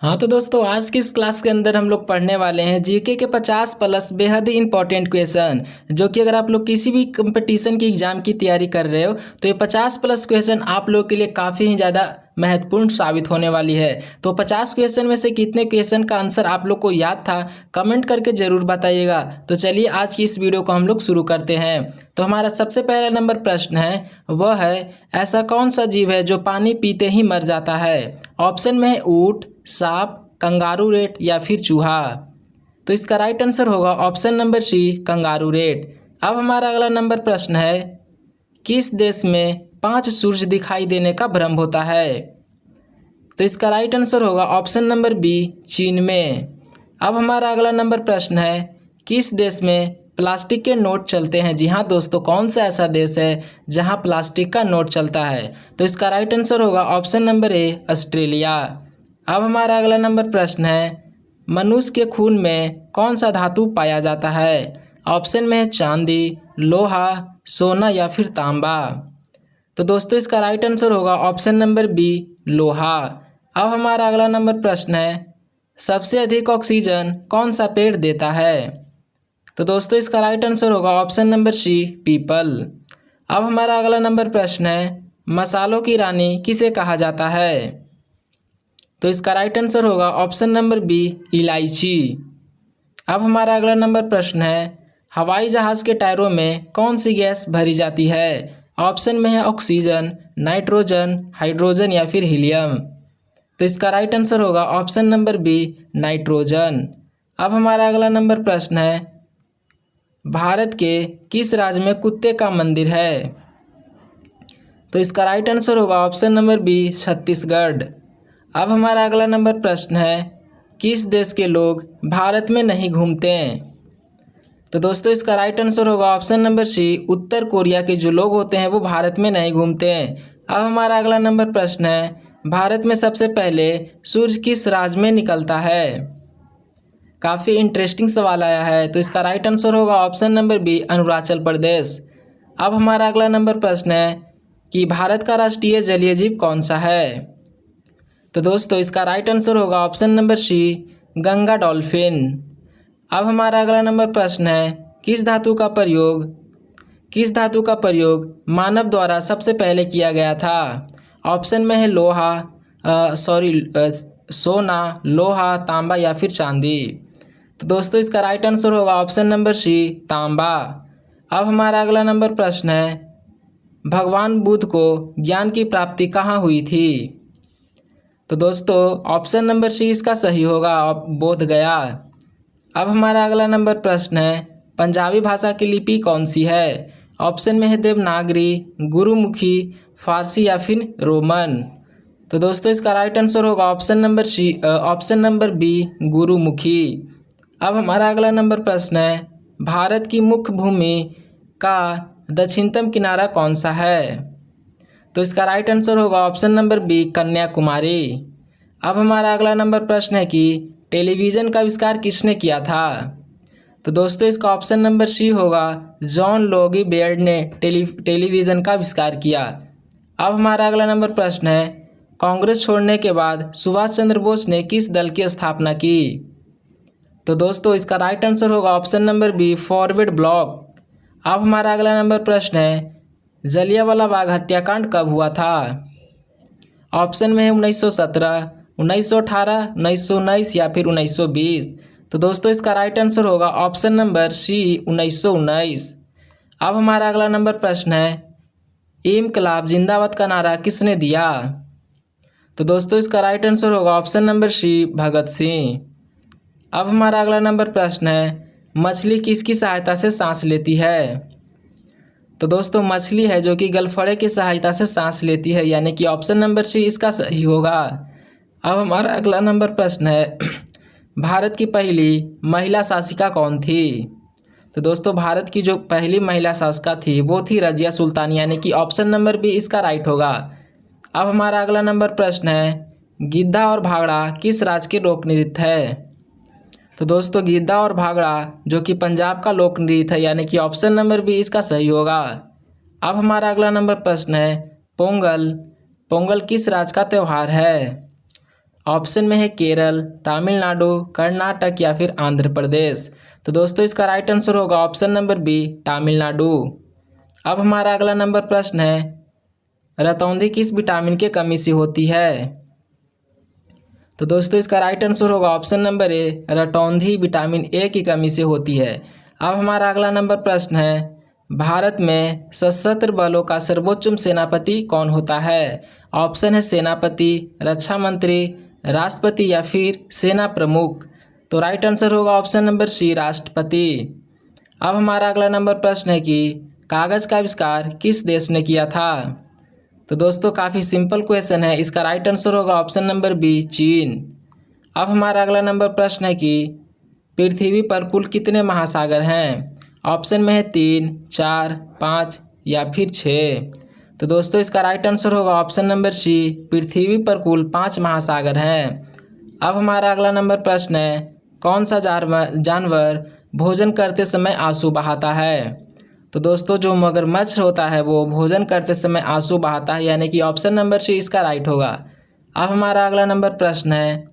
हाँ तो दोस्तों, आज की इस क्लास के अंदर हम लोग पढ़ने वाले हैं जीके के 50 प्लस बेहद ही इंपॉर्टेंट क्वेश्चन, जो कि अगर आप लोग किसी भी कंपटीशन की एग्जाम की तैयारी कर रहे हो तो ये 50 प्लस क्वेश्चन आप लोग के लिए काफ़ी ही ज़्यादा महत्वपूर्ण साबित होने वाली है। तो 50 क्वेश्चन में से कितने क्वेश्चन का आंसर आप लोग को याद था, कमेंट करके ज़रूर बताइएगा। तो चलिए आज की इस वीडियो को हम लोग शुरू करते हैं। तो हमारा सबसे पहला नंबर प्रश्न है, वह है ऐसा कौन सा जीव है जो पानी पीते ही मर जाता है। ऑप्शन में है ऊँट, सांप, कंगारू रेट या फिर चूहा। तो इसका राइट आंसर होगा option number C, kangaroo rat. अब हमारा अगला नंबर प्रश्न है, किस देश में 5 सूर्य दिखाई देने का भ्रम होता है। तो इसका राइट आंसर होगा ऑप्शन नंबर बी, चीन में। अब हमारा अगला नंबर प्रश्न है, किस देश में प्लास्टिक के नोट चलते हैं। जी हाँ दोस्तों, कौन सा ऐसा देश है जहां प्लास्टिक का नोट चलता है। तो इसका राइट आंसर होगा ऑप्शन नंबर ए, ऑस्ट्रेलिया। अब हमारा अगला नंबर प्रश्न है, मनुष्य के खून में कौन सा धातु पाया जाता है। ऑप्शन में है चांदी, लोहा, सोना या फिर तांबा। तो दोस्तों इसका राइट आंसर होगा ऑप्शन नंबर बी, लोहा। अब हमारा अगला नंबर प्रश्न है, सबसे अधिक ऑक्सीजन कौन सा पेड़ देता है। तो दोस्तों इसका राइट आंसर होगा ऑप्शन नंबर सी, पीपल। अब हमारा अगला नंबर प्रश्न है, मसालों की रानी किसे कहा जाता है। तो इसका राइट आंसर होगा ऑप्शन नंबर बी, इलायची। अब हमारा अगला नंबर प्रश्न है, हवाई जहाज़ के टायरों में कौन सी गैस भरी जाती है। ऑप्शन में है ऑक्सीजन, नाइट्रोजन, हाइड्रोजन या फिर हीलियम। तो इसका राइट आंसर होगा ऑप्शन नंबर बी, नाइट्रोजन। अब हमारा अगला नंबर प्रश्न है, भारत के किस राज्य में कुत्ते का मंदिर है। तो इसका राइट आंसर होगा ऑप्शन नंबर बी, छत्तीसगढ़। अब हमारा अगला नंबर प्रश्न है, किस देश के लोग भारत में नहीं घूमते हैं। तो दोस्तों इसका राइट आंसर होगा ऑप्शन नंबर सी, उत्तर कोरिया के जो लोग होते हैं वो भारत में नहीं घूमते हैं। अब हमारा अगला नंबर प्रश्न है, भारत में सबसे पहले सूर्य किस राज्य में निकलता है। काफ़ी इंटरेस्टिंग सवाल आया है। तो इसका राइट आंसर होगा option number B, Arunachal Pradesh. अब हमारा अगला नंबर प्रश्न है कि भारत का राष्ट्रीय जलीय जीव कौन सा है। तो दोस्तों इसका राइट आंसर होगा option number C, Ganga dolphin. अब हमारा अगला नंबर प्रश्न है, किस धातु का प्रयोग मानव द्वारा सबसे पहले किया गया था। ऑप्शन में है सोना, लोहा, तांबा या फिर चांदी। तो दोस्तों इसका राइट आंसर होगा ऑप्शन नंबर सी, तांबा। अब हमारा अगला नंबर प्रश्न है, भगवान बुद्ध को ज्ञान की प्राप्ति कहाँ हुई थी। तो दोस्तों ऑप्शन नंबर सी इसका सही होगा, बोध गया। अब हमारा अगला नंबर प्रश्न है, पंजाबी भाषा की लिपि कौन सी है। ऑप्शन में है देवनागरी, गुरुमुखी, फारसी या फिर रोमन। तो दोस्तों इसका राइट आंसर होगा ऑप्शन नंबर बी, गुरुमुखी। अब हमारा अगला नंबर प्रश्न है, भारत की मुख्य भूमि का दक्षिणतम किनारा कौन सा है। तो इसका राइट आंसर होगा ऑप्शन नंबर बी, कन्याकुमारी। अब हमारा अगला नंबर प्रश्न है कि टेलीविज़न का आविष्कार किसने किया था। तो दोस्तों इसका ऑप्शन नंबर सी होगा, जॉन लोगी बेयर्ड ने टेलीविज़न का आविष्कार किया। अब हमारा अगला नंबर प्रश्न है, कांग्रेस छोड़ने के बाद सुभाष चंद्र बोस ने किस दल की स्थापना की। तो दोस्तों इसका राइट आंसर होगा option number B, forward block. अब हमारा अगला नंबर प्रश्न है, जलियांवाला बाग हत्याकांड कब हुआ था। ऑप्शन में है 1917, 1918, 1919 या फिर 1920। तो दोस्तों इसका राइट आंसर होगा ऑप्शन नंबर सी, 1919। अब हमारा अगला नंबर प्रश्न है, इनकलाब जिंदाबाद का नारा किसने दिया। तो दोस्तों इसका राइट आंसर होगा ऑप्शन नंबर सी, भगत सिंह। अब हमारा अगला नंबर प्रश्न है, मछली किसकी सहायता से सांस लेती है। तो दोस्तों मछली है जो कि गलफड़े की सहायता से सांस लेती है, यानी कि ऑप्शन नंबर सी इसका सही होगा। अब हमारा अगला नंबर प्रश्न है, भारत की पहली महिला शासिका कौन थी। तो दोस्तों भारत की जो पहली महिला शासिका थी वो थी रजिया सुल्तान, यानी कि ऑप्शन नंबर बी इसका राइट होगा। अब हमारा अगला नंबर प्रश्न है, गिद्धा और भांगड़ा किस राज्य के लोक नृत्य है। तो दोस्तों गिद्धा और भांगड़ा जो कि पंजाब का लोक नृत्य है, यानी कि ऑप्शन नंबर बी इसका सही होगा। अब हमारा अगला नंबर प्रश्न है, पोंगल किस राज्य का त्यौहार है। ऑप्शन में है केरल, तमिलनाडु, कर्नाटक या फिर आंध्र प्रदेश। तो दोस्तों इसका राइट आंसर होगा ऑप्शन नंबर बी, तमिलनाडु। अब हमारा अगला नंबर प्रश्न है, रतौंधी किस विटामिन की कमी से होती है? तो दोस्तों इसका राइट आंसर होगा ऑप्शन नंबर ए, रतौंधी विटामिन ए की कमी से होती है। अब हमारा अगला नंबर प्रश्न है, भारत में सशस्त्र बलों का सर्वोच्च सेनापति कौन होता है? ऑप्शन है सेनापति, रक्षा मंत्री, राष्ट्रपति या फिर सेना प्रमुख। तो राइट आंसर होगा ऑप्शन नंबर सी, राष्ट्रपति। अब हमारा अगला नंबर प्रश्न है कि कागज़ का आविष्कार किस देश ने किया था? तो दोस्तों काफ़ी सिंपल क्वेश्चन है, इसका राइट आंसर होगा ऑप्शन नंबर बी, चीन। अब हमारा अगला नंबर प्रश्न है कि पृथ्वी पर कुल कितने महासागर हैं? ऑप्शन में है 3, 4, 5 या फिर 6। तो दोस्तों इसका राइट आंसर होगा ऑप्शन नंबर सी, पृथ्वी पर कुल 5 महासागर हैं। अब हमारा अगला नंबर प्रश्न है, कौन सा जानवर भोजन करते समय आंसू बहाता है? तो दोस्तों जो मगरमच्छ होता है वो भोजन करते समय आंसू बहाता है, यानी कि ऑप्शन नंबर सी इसका राइट होगा। अब हमारा अगला नंबर प्रश्न है,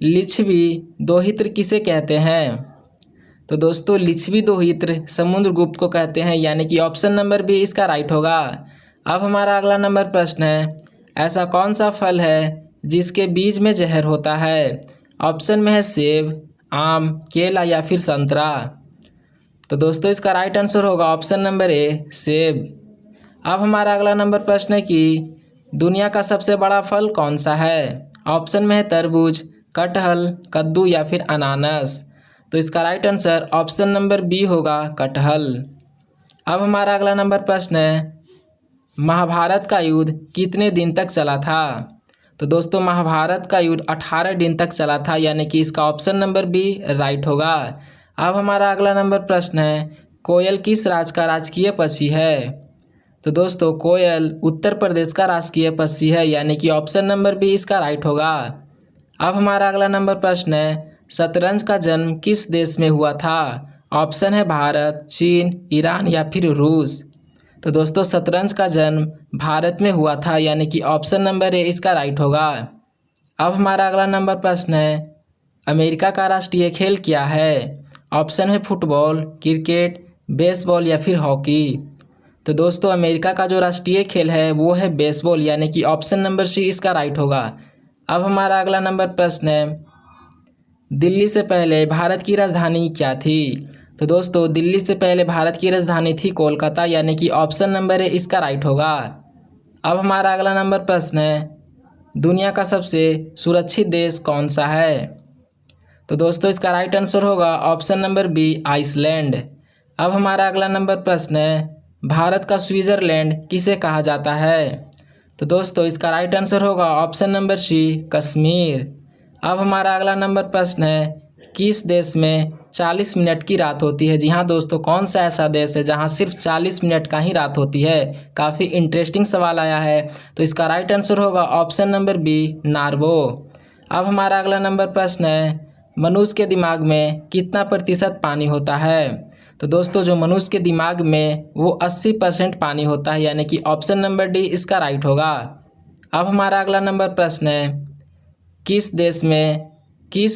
लिच्छवी दोहित्र किसे कहते हैं? तो दोस्तों लिच्छवी दोहित्र समुद्रगुप्त को कहते हैं, यानी कि ऑप्शन नंबर बी इसका राइट होगा। अब हमारा अगला नंबर प्रश्न है, ऐसा कौन सा फल है जिसके बीज में जहर होता है? ऑप्शन में है सेब, आम, केला या फिर संतरा। तो दोस्तों इसका राइट आंसर होगा ऑप्शन नंबर ए, सेब। अब हमारा अगला नंबर प्रश्न है कि दुनिया का सबसे बड़ा फल कौन सा है? ऑप्शन में है तरबूज, कटहल, कद्दू या फिर अनानास। तो इसका right answer option number B होगा, कटहल। अब हमारा अगला नंबर प्रश्न है, महाभारत का युद्ध कितने दिन तक चला था? तो दोस्तों महाभारत का युद्ध 18 दिन तक चला था, यानी कि इसका ऑप्शन नंबर बी राइट होगा। अब हमारा अगला नंबर प्रश्न है, कोयल किस राज्य का राजकीय पक्षी है? तो दोस्तों कोयल उत्तर प्रदेश का राजकीय पक्षी है, यानी कि ऑप्शन नंबर बी इसका राइट होगा। अब हमारा अगला नंबर प्रश्न है, शतरंज का जन्म किस देश में हुआ था? ऑप्शन है भारत, चीन, ईरान या फिर रूस। तो दोस्तों शतरंज का जन्म भारत में हुआ था, यानी कि ऑप्शन नंबर ए इसका राइट होगा। अब हमारा अगला नंबर प्रश्न है, अमेरिका का राष्ट्रीय खेल क्या है? ऑप्शन है फुटबॉल, क्रिकेट, बेसबॉल या फिर हॉकी। तो दोस्तों अमेरिका का जो राष्ट्रीय खेल है वो है बेसबॉल, यानी कि ऑप्शन नंबर सी इसका राइट होगा। अब हमारा अगला नंबर प्रश्न है, दिल्ली से पहले भारत की राजधानी क्या थी? तो दोस्तों दिल्ली से पहले भारत की राजधानी थी कोलकाता, यानी कि ऑप्शन नंबर ए इसका राइट होगा। अब हमारा अगला नंबर प्रश्न है, दुनिया का सबसे सुरक्षित देश कौन सा है? तो दोस्तों इसका राइट आंसर होगा ऑप्शन नंबर बी, आइसलैंड। अब हमारा अगला नंबर प्रश्न है, भारत का स्विट्ज़रलैंड किसे कहा जाता है? तो दोस्तों इसका राइट आंसर होगा ऑप्शन नंबर सी, कश्मीर। अब हमारा अगला नंबर प्रश्न है, किस देश में 40 मिनट की रात होती है? जी हाँ दोस्तों, कौन सा ऐसा देश है जहाँ सिर्फ 40 मिनट का ही रात होती है? काफ़ी इंटरेस्टिंग सवाल आया है, तो इसका राइट आंसर होगा ऑप्शन नंबर बी, नॉर्वे। अब हमारा अगला नंबर प्रश्न है, मनुष्य के दिमाग में कितना प्रतिशत पानी होता है? तो दोस्तों जो मनुष्य के दिमाग में वो 80% पानी होता है, यानी कि ऑप्शन नंबर डी इसका राइट होगा। अब हमारा अगला नंबर प्रश्न है, किस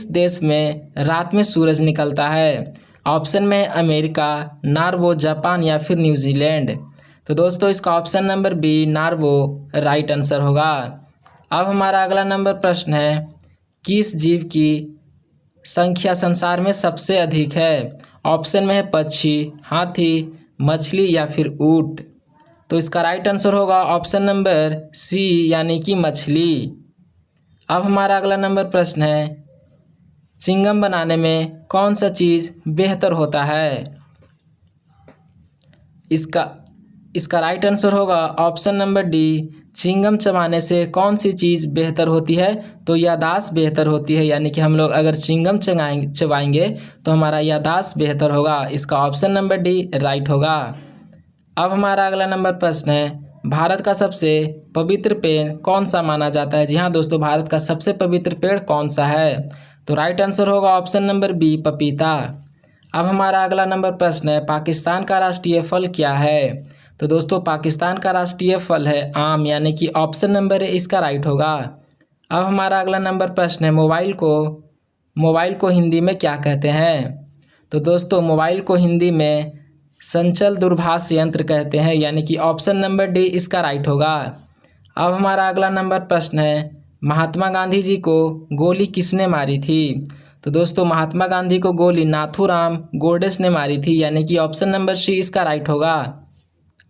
देश में रात में सूरज निकलता है? ऑप्शन में अमेरिका, नॉर्वे, जापान या फिर न्यूजीलैंड। तो दोस्तों इसका option number B, Norway right answer होगा। अब हमारा अगला नंबर प्रश्न है, किस जीव की संख्या संसार में सबसे अधिक है? ऑप्शन में है पक्षी, हाथी, मछली या फिर ऊंट। तो इसका राइट आंसर होगा ऑप्शन नंबर सी, यानी कि मछली। अब हमारा अगला नंबर प्रश्न है, चिंगम बनाने में कौन सा चीज़ बेहतर होता है? इसका राइट आंसर होगा ऑप्शन नंबर डी, चिंगम चबाने से कौन सी चीज़ बेहतर होती है? तो याददाश्त बेहतर होती है, यानी कि हम लोग अगर चिंगम चबाएंगे तो हमारा याददाश्त बेहतर होगा। इसका ऑप्शन नंबर डी राइट होगा। अब हमारा अगला नंबर प्रश्न है, भारत का सबसे पवित्र पेड़ कौन सा माना जाता है? जी हाँ दोस्तों, भारत का सबसे पवित्र पेड़ कौन सा है? तो राइट आंसर होगा ऑप्शन नंबर बी, पपीता। अब हमारा अगला नंबर प्रश्न है, पाकिस्तान का राष्ट्रीय फल क्या है? तो दोस्तों पाकिस्तान का राष्ट्रीय फल है आम, यानी कि ऑप्शन नंबर ए इसका राइट होगा। अब हमारा अगला नंबर प्रश्न है, मोबाइल को हिंदी में क्या कहते हैं? तो दोस्तों मोबाइल को हिंदी में संचल दूरभाष यंत्र कहते हैं, यानी कि ऑप्शन नंबर डी इसका राइट होगा। अब हमारा अगला नंबर प्रश्न है, महात्मा गांधी जी को गोली किसने मारी थी? तो दोस्तों महात्मा गांधी को गोली नाथूराम गोडसे ने मारी थी, यानी कि ऑप्शन नंबर सी इसका राइट होगा।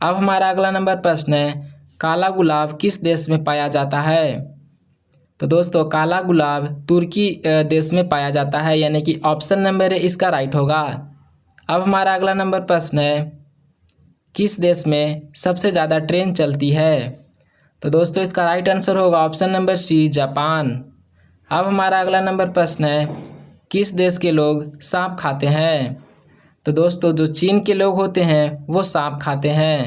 अब हमारा अगला नंबर प्रश्न है, काला गुलाब किस देश में पाया जाता है? तो दोस्तों काला गुलाब तुर्की देश में पाया जाता है, यानी कि ऑप्शन नंबर ए इसका राइट होगा। अब हमारा अगला नंबर प्रश्न है, किस देश में सबसे ज़्यादा ट्रेन चलती है? तो दोस्तों इसका राइट आंसर होगा ऑप्शन नंबर सी, जापान। अब हमारा अगला नंबर प्रश्न है, किस देश के लोग सांप खाते हैं? तो दोस्तों जो चीन के लोग होते हैं वो सांप खाते हैं।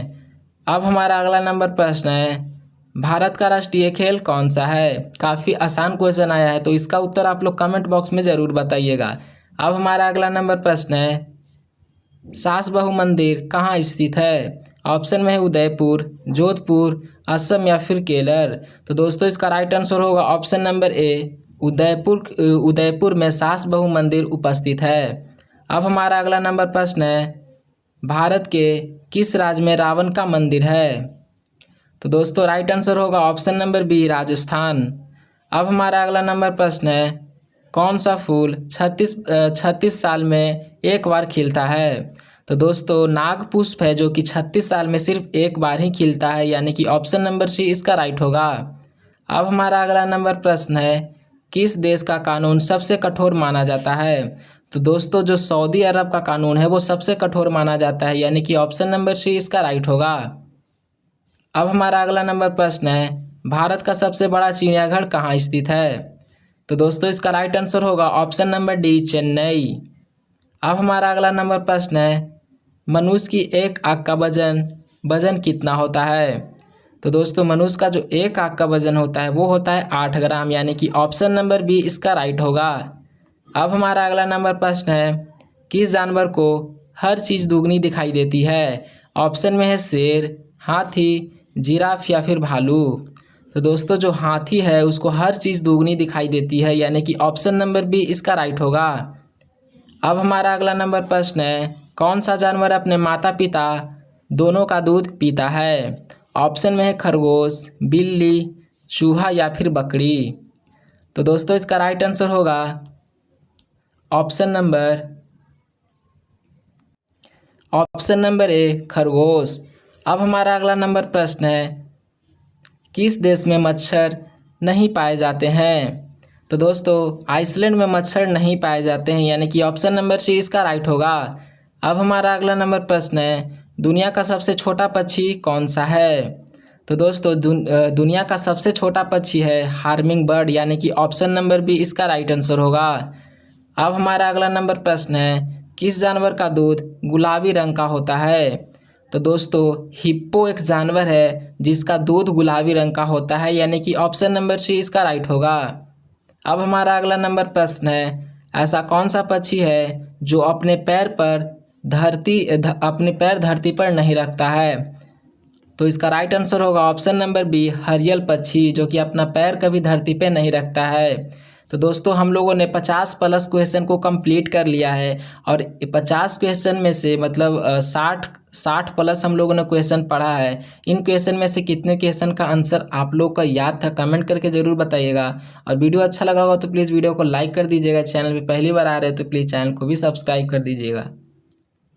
अब हमारा अगला नंबर प्रश्न है, भारत का राष्ट्रीय खेल कौन सा है? काफ़ी आसान क्वेश्चन आया है, तो इसका उत्तर आप लोग कमेंट बॉक्स में ज़रूर बताइएगा। अब हमारा अगला नंबर प्रश्न है, सास बहू मंदिर कहाँ स्थित है? ऑप्शन में है उदयपुर, जोधपुर, असम या फिर केरल। तो दोस्तों इसका राइट आंसर होगा ऑप्शन नंबर ए, उदयपुर में सास बहू मंदिर उपस्थित है। अब हमारा अगला नंबर प्रश्न है, भारत के किस राज्य में रावण का मंदिर है? तो दोस्तों राइट आंसर होगा ऑप्शन नंबर बी, राजस्थान। अब हमारा अगला नंबर प्रश्न है, कौन सा फूल 36 साल में एक बार खिलता है? तो दोस्तों नागपुष्प है, जो कि 36 साल में सिर्फ एक बार ही खिलता है, यानी कि ऑप्शन नंबर सी इसका राइट होगा। अब हमारा अगला नंबर प्रश्न है, किस देश का कानून सबसे कठोर माना जाता है? तो दोस्तों जो सऊदी अरब का कानून है वो सबसे कठोर माना जाता है, यानी कि ऑप्शन नंबर सी इसका राइट होगा। अब हमारा अगला नंबर प्रश्न है, भारत का सबसे बड़ा चिड़ियाघर कहाँ स्थित है? तो दोस्तों इसका राइट आंसर होगा ऑप्शन नंबर डी, चेन्नई। अब हमारा अगला नंबर प्रश्न है, मनुष्य की एक आँख का वजन कितना होता है? तो दोस्तों मनुष्य का जो एक आँख का वजन होता है वो होता है 8 ग्राम, यानी कि ऑप्शन नंबर बी इसका राइट होगा। अब हमारा अगला नंबर प्रश्न है, किस जानवर को हर चीज़ दुगनी दिखाई देती है? ऑप्शन में है शेर, हाथी, जिराफ या फिर भालू। तो दोस्तों जो हाथी है उसको हर चीज़ दुगनी दिखाई देती है, यानी कि ऑप्शन नंबर बी इसका राइट होगा। अब हमारा अगला नंबर प्रश्न है, कौन सा जानवर अपने माता पिता दोनों का दूध पीता है? ऑप्शन में है खरगोश, बिल्ली, चूहा या फिर बकरी। तो दोस्तों इसका राइट आंसर होगा ऑप्शन नंबर ए, खरगोश। अब हमारा अगला नंबर प्रश्न है, किस देश में मच्छर नहीं पाए जाते हैं? तो दोस्तों आइसलैंड में मच्छर नहीं पाए जाते हैं, यानी कि ऑप्शन नंबर सी इसका राइट होगा। अब हमारा अगला नंबर प्रश्न है, दुनिया का सबसे छोटा पक्षी कौन सा है? तो दोस्तों दुनिया का सबसे छोटा पक्षी है हार्मिंग बर्ड, यानी कि ऑप्शन नंबर बी इसका राइट आंसर होगा। अब हमारा अगला नंबर प्रश्न है, किस जानवर का दूध गुलाबी रंग का होता है? तो दोस्तों हिप्पो एक जानवर है जिसका दूध गुलाबी रंग का होता है, यानी कि ऑप्शन नंबर सी इसका राइट होगा। अब हमारा अगला नंबर प्रश्न है, ऐसा कौन सा पक्षी है जो अपने पैर धरती पर नहीं रखता है? तो इसका राइट आंसर होगा ऑप्शन नंबर बी, हरियल पक्षी, जो कि अपना पैर कभी धरती पे नहीं रखता है। तो दोस्तों हम लोगों ने 50+ क्वेश्चन को कंप्लीट कर लिया है, और 50 क्वेश्चन में से मतलब 60+ हम लोगों ने क्वेश्चन पढ़ा है। इन क्वेश्चन में से कितने क्वेश्चन का आंसर आप लोग का याद था कमेंट करके ज़रूर बताइएगा। और वीडियो अच्छा लगा होगा तो प्लीज़ वीडियो को लाइक कर दीजिएगा। चैनल पे पहली बार आ रहे हो तो प्लीज़ चैनल को भी सब्सक्राइब कर दीजिएगा।